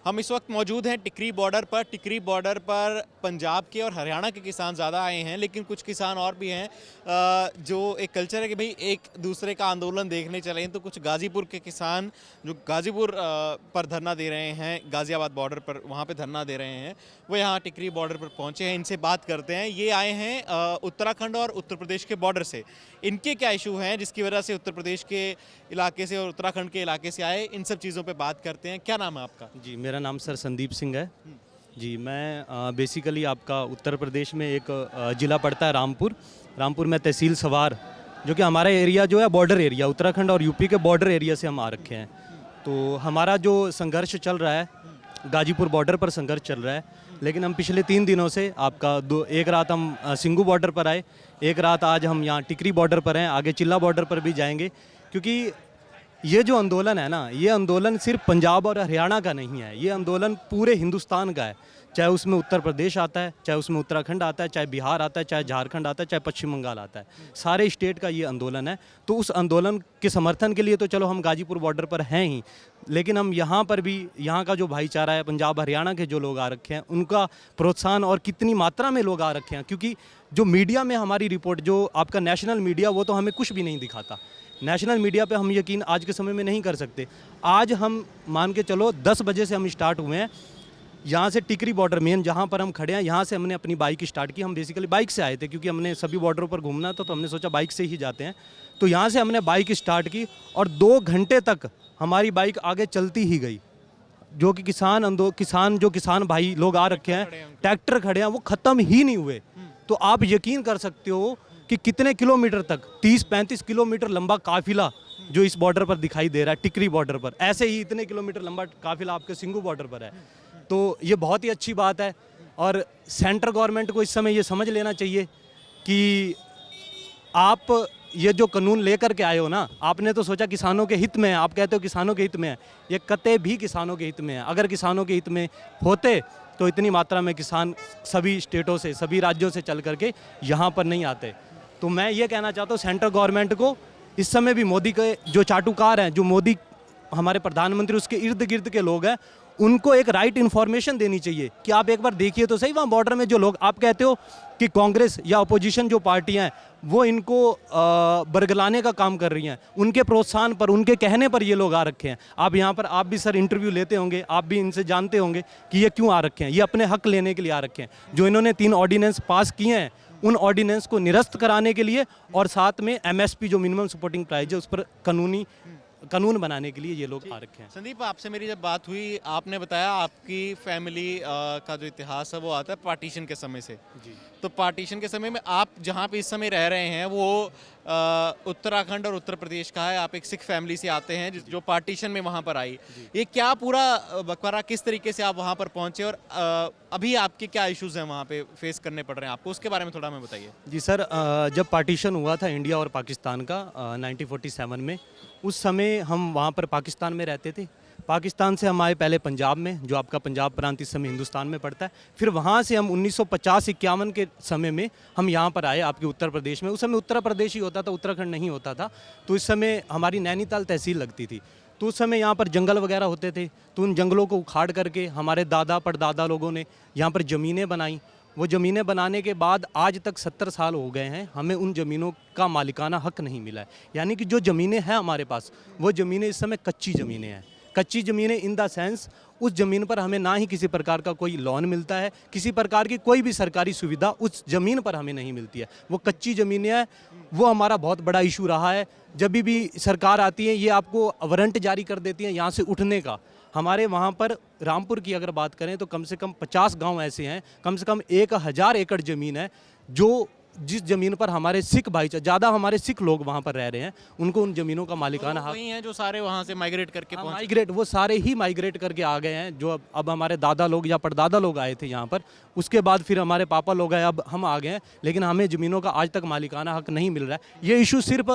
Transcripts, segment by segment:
हम इस वक्त मौजूद हैं टिकरी बॉर्डर पर। टिकरी बॉर्डर पर पंजाब के और हरियाणा के किसान ज़्यादा आए हैं, लेकिन कुछ किसान और भी हैं जो एक कल्चर है कि भाई एक दूसरे का आंदोलन देखने चले हैं। तो कुछ गाज़ीपुर के किसान जो गाज़ीपुर पर धरना दे रहे हैं, गाज़ियाबाद बॉर्डर पर वहाँ पे धरना दे रहे हैं, वो यहाँ टिकरी बॉर्डर पर पहुँचे हैं। इनसे बात करते हैं। ये आए हैं उत्तराखंड और उत्तर प्रदेश के बॉर्डर से। इनके क्या इशू हैं जिसकी वजह से उत्तर प्रदेश के इलाके से और उत्तराखंड के इलाके से आए, इन सब चीज़ों पर बात करते हैं। क्या नाम है आपका? जी, मेरा नाम सर संदीप सिंह है। जी, मैं बेसिकली आपका उत्तर प्रदेश में एक ज़िला पड़ता है रामपुर में तहसील सवार, जो कि हमारा एरिया जो है बॉर्डर एरिया, उत्तराखंड और यूपी के बॉर्डर एरिया से हम आ रखे हैं। तो हमारा जो संघर्ष चल रहा है, गाजीपुर बॉर्डर पर संघर्ष चल रहा है। लेकिन हम पिछले 3 दिनों से आपका एक रात हम सिंगू बॉर्डर पर आए, एक रात आज हम यहाँ टिकरी बॉर्डर पर हैं, आगे चिल्ला बॉर्डर पर भी जाएंगे। क्योंकि ये जो आंदोलन है ना, ये आंदोलन सिर्फ पंजाब और हरियाणा का नहीं है, ये आंदोलन पूरे हिंदुस्तान का है। चाहे उसमें उत्तर प्रदेश आता है, चाहे उसमें उत्तराखंड आता है, चाहे बिहार आता है, चाहे झारखंड आता है, चाहे पश्चिम बंगाल आता है, सारे स्टेट का ये आंदोलन है। तो उस आंदोलन के समर्थन के लिए तो चलो हम गाजीपुर बॉर्डर पर हैं ही, लेकिन हम यहाँ पर भी, यहाँ का जो भाईचारा है, पंजाब हरियाणा के जो लोग आ रखे हैं, उनका प्रोत्साहन और कितनी मात्रा में लोग आ रखे हैं। क्योंकि जो मीडिया में हमारी रिपोर्ट, जो आपका नेशनल मीडिया, वो तो हमें कुछ भी नहीं दिखाता। नेशनल मीडिया पे हम यकीन आज के समय में नहीं कर सकते। आज हम मान के चलो 10 बजे से हम स्टार्ट हुए हैं, यहाँ से टिकरी बॉर्डर मेन जहाँ पर हम खड़े हैं, यहाँ से हमने अपनी बाइक स्टार्ट की। हम बेसिकली बाइक से आए थे, क्योंकि हमने सभी बॉर्डरों पर घूमना था, तो हमने सोचा बाइक से ही जाते हैं। तो यहाँ से हमने बाइक स्टार्ट की और 2 घंटे तक हमारी बाइक आगे चलती ही गई। जो कि किसान भाई लोग आ रखे हैं, ट्रैक्टर खड़े हैं, वो ख़त्म ही नहीं हुए। तो आप यकीन कर सकते हो कि कितने किलोमीटर तक, 30-35 किलोमीटर लंबा काफिला जो इस बॉर्डर पर दिखाई दे रहा है, टिकरी बॉर्डर पर। ऐसे ही इतने किलोमीटर लंबा काफिला आपके सिंगू बॉर्डर पर है। तो ये बहुत ही अच्छी बात है। और सेंट्रल गवर्नमेंट को इस समय ये समझ लेना चाहिए कि आप ये जो कानून लेकर के आए हो ना, आपने तो सोचा किसानों के हित में है, आप कहते हो किसानों के हित में है, ये कतई भी किसानों के हित में है। अगर किसानों के हित में होते तो इतनी मात्रा में किसान सभी स्टेटों से, सभी राज्यों से चल करके यहाँ पर नहीं आते। तो मैं ये कहना चाहता हूँ सेंट्रल गवर्नमेंट को, इस समय भी मोदी के जो चाटुकार हैं, जो मोदी हमारे प्रधानमंत्री, उसके इर्द गिर्द के लोग हैं, उनको एक राइट इन्फॉर्मेशन देनी चाहिए कि आप एक बार देखिए तो सही, वहाँ बॉर्डर में जो लोग, आप कहते हो कि कांग्रेस या अपोजिशन जो पार्टियां हैं वो इनको बरगलाने का काम कर रही हैं, उनके प्रोत्साहन पर, उनके कहने पर ये लोग आ रखे हैं। आप यहाँ पर, आप भी सर इंटरव्यू लेते होंगे, आप भी इनसे जानते होंगे कि ये क्यों आ रखे हैं। ये अपने हक लेने के लिए आ रखे हैं। जो इन्होंने 3 ऑर्डिनेंस पास किए हैं, उन ऑर्डिनेंस को निरस्त कराने के लिए, और साथ में MSP जो मिनिमम सपोर्टिंग प्राइस है, उस पर कानून बनाने के लिए ये लोग आ रखे हैं। संदीप, आपसे मेरी जब बात हुई, आपने बताया आपकी फैमिली का जो इतिहास है वो आता है पार्टीशन के समय से। जी। तो पार्टीशन के समय में आप जहाँ पे इस समय रह रहे हैं वो उत्तराखंड और उत्तर प्रदेश का है। आप एक सिख फैमिली से आते हैं जो पार्टीशन में वहाँ पर आई। ये क्या पूरा बकवारा, किस तरीके से आप वहाँ पर पहुँचे और अभी आपके क्या इश्यूज़ हैं वहाँ पे फेस करने पड़ रहे हैं आपको, उसके बारे में थोड़ा हमें बताइए। जी सर, जब पार्टीशन हुआ था इंडिया और पाकिस्तान का 1947 में, उस समय हम वहाँ पर पाकिस्तान में रहते थे। पाकिस्तान से हम आए पहले पंजाब में, जो आपका पंजाब प्रांत इस समय हिंदुस्तान में पड़ता है। फिर वहाँ से हम 1950-51 के समय में हम यहाँ पर आए आपके उत्तर प्रदेश में। उस समय उत्तर प्रदेश ही होता था, उत्तराखंड नहीं होता था। तो इस समय हमारी नैनीताल तहसील लगती थी। तो उस समय यहाँ पर जंगल वगैरह होते थे, तो उन जंगलों को उखाड़ करके हमारे दादा परदादा लोगों ने यहाँ पर ज़मीनें बनाई। वो ज़मीनें बनाने के बाद आज तक 70 साल हो गए हैं, हमें उन ज़मीनों का मालिकाना हक नहीं मिला है। यानी कि जो ज़मीनें हैं हमारे पास, वो ज़मीनें इस समय कच्ची ज़मीनें हैं। कच्ची ज़मीनें इन द सेंस, उस ज़मीन पर हमें ना ही किसी प्रकार का कोई लोन मिलता है, किसी प्रकार की कोई भी सरकारी सुविधा उस ज़मीन पर हमें नहीं मिलती है। वो कच्ची ज़मीनें हैं। वो हमारा बहुत बड़ा इशू रहा है। जब भी सरकार आती है, ये आपको वारंट जारी कर देती है यहाँ से उठने का। हमारे वहाँ पर रामपुर की अगर बात करें तो कम से कम 50 गांव ऐसे हैं, कम से कम 1000 एकड़ ज़मीन है, जो जिस ज़मीन पर हमारे सिख भाईचारा, ज़्यादा हमारे सिख लोग वहाँ पर रह रहे हैं, उनको उन ज़मीनों का मालिकाना हक वही हैं जो सारे वहाँ से माइग्रेट करके माइग्रेट, वो सारे ही माइग्रेट करके आ गए हैं। जो अब हमारे दादा लोग या परदादा लोग आए थे यहाँ पर, उसके बाद फिर हमारे पापा लोग आए, अब हम आ गए हैं। लेकिन हमें ज़मीनों का आज तक मालिकाना हक नहीं मिल रहा है। ये इशू सिर्फ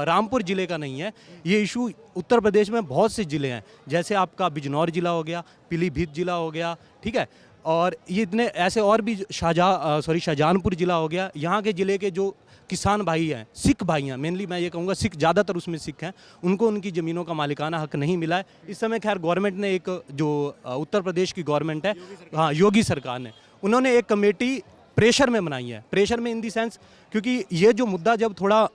रामपुर ज़िले का नहीं है, ये इशू उत्तर प्रदेश में बहुत से ज़िले हैं। जैसे आपका बिजनौर ज़िला हो गया, पीलीभीत ज़िला हो गया, ठीक है, और ये इतने ऐसे और भी शाहजहांपुर ज़िला हो गया। यहाँ के ज़िले के जो किसान भाई हैं, सिख भाई हैं, मेनली मैं ये कहूँगा सिख, ज़्यादातर उसमें सिख हैं, उनको उनकी ज़मीनों का मालिकाना हक नहीं मिला है। इस समय खैर गवर्नमेंट ने एक जो उत्तर प्रदेश की गवर्नमेंट है, हाँ योगी सरकार ने, उन्होंने एक कमेटी प्रेशर में बनाई है। प्रेशर में इन दी सेंस, क्योंकि ये जो मुद्दा जब थोड़ा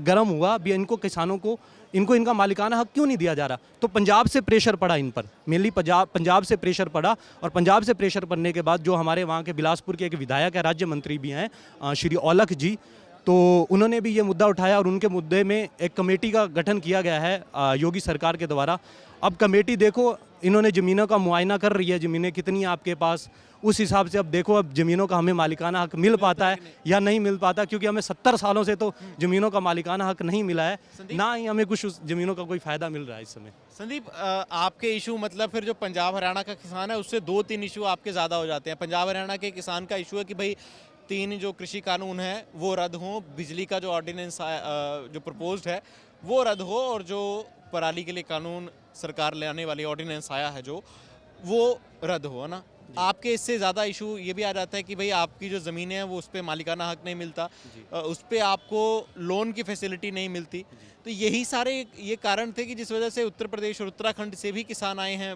गर्म हुआ भी, इनको किसानों को इनका मालिकाना हक क्यों नहीं दिया जा रहा, तो पंजाब से प्रेशर पड़ा इन पर, मेनली पंजाब से प्रेशर पड़ा। और पंजाब से प्रेशर पड़ने के बाद जो हमारे वहाँ के बिलासपुर के एक विधायक है, राज्य मंत्री भी हैं श्री औलख जी, तो उन्होंने भी ये मुद्दा उठाया और उनके मुद्दे में एक कमेटी का गठन किया गया है योगी सरकार के द्वारा। अब कमेटी देखो, इन्होंने ज़मीनों का मुआयना कर रही है, ज़मीनें कितनी हैं आपके पास, उस हिसाब से अब देखो अब ज़मीनों का हमें मालिकाना हक मिल पाता है या नहीं मिल पाता, क्योंकि हमें 70 सालों से तो ज़मीनों का मालिकाना हक नहीं मिला है, ना ही हमें कुछ उस ज़मीनों का कोई फ़ायदा मिल रहा है इस समय। संदीप, आपके इशू मतलब फिर जो पंजाब हरियाणा का किसान है उससे 2-3 इशू आपके ज़्यादा हो जाते हैं। पंजाब हरियाणा के किसान का इशू है कि भाई 3 जो कृषि कानून है वो रद्द हों, बिजली का जो ऑर्डिनेंस जो प्रपोज्ड है वो रद्द हो, और जो पराली के लिए कानून सरकार लाने वाली ऑर्डिनेंस आया है जो, वो रद्द हो, है ना। आपके इससे ज़्यादा इशू ये भी आ जाता है कि भाई आपकी जो ज़मीनें हैं वो उस पर मालिकाना हक नहीं मिलता, उस पर आपको लोन की फैसिलिटी नहीं मिलती। तो यही सारे ये कारण थे कि जिस वजह से उत्तर प्रदेश और उत्तराखंड से भी किसान आए हैं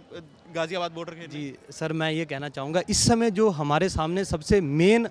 गाज़ियाबाद बॉर्डर के। जी सर, मैं ये कहना चाहूँगा, इस समय जो हमारे सामने सबसे मेन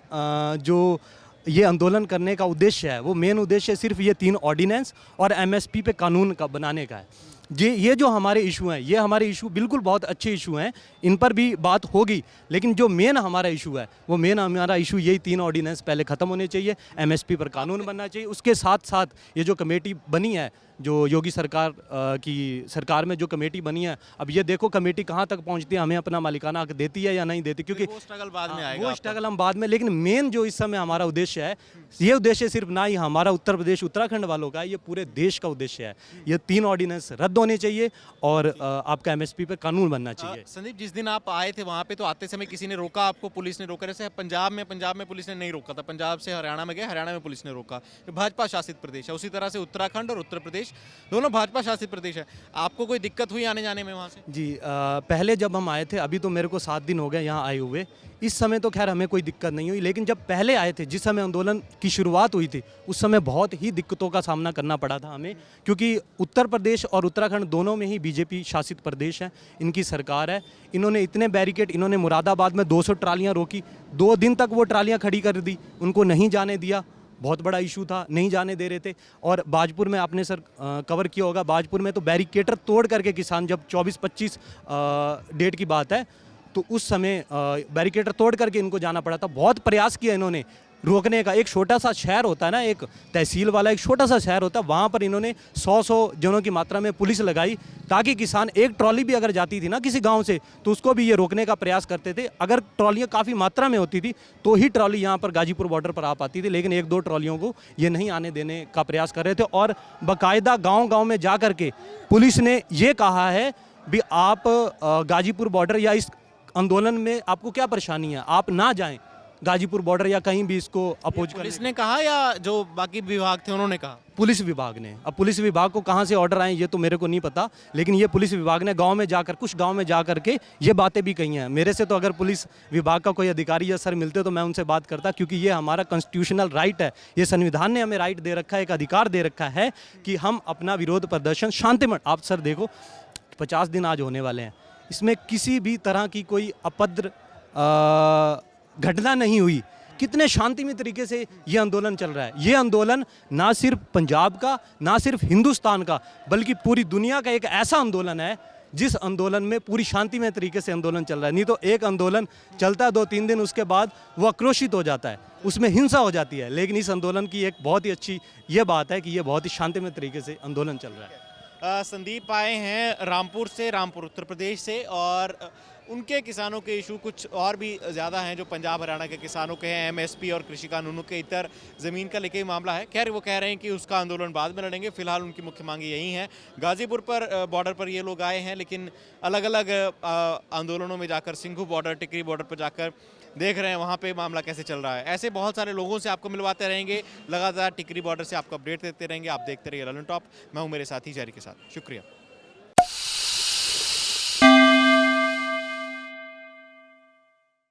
जो ये आंदोलन करने का उद्देश्य है, वो मेन उद्देश्य सिर्फ ये 3 ऑर्डिनेंस और एमएसपी पे कानून का बनाने का है। ये जो हमारे इशू हैं, ये हमारे इशू बिल्कुल बहुत अच्छे इशू हैं, इन पर भी बात होगी, लेकिन जो मेन हमारा इशू है, वो मेन हमारा इशू यही 3 ऑर्डिनेंस पहले ख़त्म होने चाहिए, एमएसपी पर कानून बनना चाहिए। उसके साथ साथ ये जो कमेटी बनी है, जो योगी सरकार की सरकार में जो कमेटी बनी है, अब ये देखो कमेटी कहाँ तक पहुँचती है, हमें अपना मालिकाना हक देती है या नहीं देती, क्योंकि वो स्ट्रगल बाद में आएगा, वो स्ट्रगल हम बाद में, लेकिन मेन जो इस समय हमारा उद्देश्य है, ये उद्देश्य सिर्फ ना ही हमारा उत्तर प्रदेश उत्तराखंड वालों का है, ये पूरे देश का उद्देश्य है। ये 3 ऑर्डिनेंस रद्द होने चाहिए और आपका एमएसपी पे कानून बनना चाहिए। संदीप, जिस दिन आप आए थे वहाँ पे, तो आते समय किसी ने रोका आपको, पुलिस ने रोका? जैसे पंजाब में पुलिस ने नहीं रोका था, पंजाब से हरियाणा में गए, हरियाणा में पुलिस ने रोका, भाजपा शासित प्रदेश है। उसी तरह से उत्तराखंड और उत्तर प्रदेश दोनों भाजपा शासित प्रदेश है। आपको कोई दिक्कत हुई आने जाने में वहाँ से? जी पहले जब हम आए थे, अभी तो मेरे को 7 दिन हो गए यहाँ आए हुए, इस समय तो खैर हमें कोई दिक्कत नहीं हुई, लेकिन जब पहले आए थे, जिस समय आंदोलन की शुरुआत हुई थी, उस समय बहुत ही दिक्कतों का सामना करना पड़ा था हमें, क्योंकि उत्तर प्रदेश और उत्तराखंड दोनों में ही बीजेपी शासित प्रदेश है, इनकी सरकार है। इन्होंने इतने बैरिकेड, इन्होंने मुरादाबाद में 200 ट्रालियाँ रोकी, 2 दिन तक वो ट्रालियाँ खड़ी कर दी, उनको नहीं जाने दिया, बहुत बड़ा इशू था, नहीं जाने दे रहे थे। और बाजपुर में आपने सर कवर किया होगा, बाजपुर में तो बैरिकेटर तोड़ करके किसान, जब 24-25 डेट की बात है, तो उस समय बैरिकेटर तोड़ करके इनको जाना पड़ा था। बहुत प्रयास किया इन्होंने रोकने का। एक छोटा सा शहर होता है ना, एक तहसील वाला एक छोटा सा शहर होता है, वहाँ पर इन्होंने 100 जनों की मात्रा में पुलिस लगाई, ताकि किसान, एक ट्रॉली भी अगर जाती थी ना किसी गांव से, तो उसको भी ये रोकने का प्रयास करते थे। अगर ट्रॉलियाँ काफ़ी मात्रा में होती थी तो ही ट्रॉली यहाँ पर गाजीपुर बॉर्डर पर आ पाती थी, लेकिन 1-2 ट्रॉलियों को ये नहीं आने देने का प्रयास कर रहे थे। और बाकायदा गाँव में जा कर के पुलिस ने ये कहा है भी आप गाजीपुर बॉर्डर या इस आंदोलन में आपको क्या परेशानी है, आप ना जाएं गाजीपुर बॉर्डर या कहीं भी इसको अपोज कर। पुलिस ने कहा या जो बाकी विभाग थे उन्होंने कहा? पुलिस विभाग ने। अब पुलिस विभाग को कहाँ से ऑर्डर आए ये तो मेरे को नहीं पता, लेकिन ये पुलिस विभाग ने गांव में जाकर, कुछ गांव में जा करके ये बातें भी कही हैं। मेरे से तो अगर पुलिस विभाग का कोई अधिकारी या सर मिलते तो मैं उनसे बात करता, क्योंकि ये हमारा कॉन्स्टिट्यूशनल राइट है, ये संविधान ने हमें राइट दे रखा है, एक अधिकार दे रखा है कि हम अपना विरोध प्रदर्शन शांतिमय। आप सर देखो 50 दिन आज होने वाले हैं, इसमें किसी भी तरह की कोई अपद्र घटना नहीं हुई, कितने शांतिमय तरीके से ये आंदोलन चल रहा है। ये आंदोलन ना सिर्फ पंजाब का, ना सिर्फ हिंदुस्तान का, बल्कि पूरी दुनिया का एक ऐसा आंदोलन है जिस आंदोलन में पूरी शांतिमय तरीके से आंदोलन चल रहा है। नहीं तो एक आंदोलन चलता है 2-3 दिन, उसके बाद वो आक्रोशित हो जाता है, उसमें हिंसा हो जाती है। लेकिन इस आंदोलन की एक बहुत ही अच्छी ये बात है कि ये बहुत ही शांतिमय तरीके से आंदोलन चल रहा है। संदीप आए हैं रामपुर से, रामपुर उत्तर प्रदेश से, और उनके किसानों के इशू कुछ और भी ज़्यादा हैं जो पंजाब हरियाणा के किसानों के हैं। एमएसपी और कृषि कानूनों के इतर ज़मीन का लेके मामला है। खैर वो कह रहे हैं कि उसका आंदोलन बाद में लड़ेंगे, फिलहाल उनकी मुख्य मांगे यही हैं। गाजीपुर पर बॉर्डर पर ये लोग आए हैं, लेकिन अलग अलग आंदोलनों में जाकर, सिंघू बॉर्डर, टिकरी बॉर्डर पर जाकर देख रहे हैं वहाँ पे मामला कैसे चल रहा है। ऐसे बहुत सारे लोगों से आपको मिलवाते रहेंगे, लगातार टिकरी बॉर्डर से आपको अपडेट देते रहेंगे। आप देखते रहिए ललन टॉप। मैं हूँ मेरे साथी जैरी के साथ। शुक्रिया।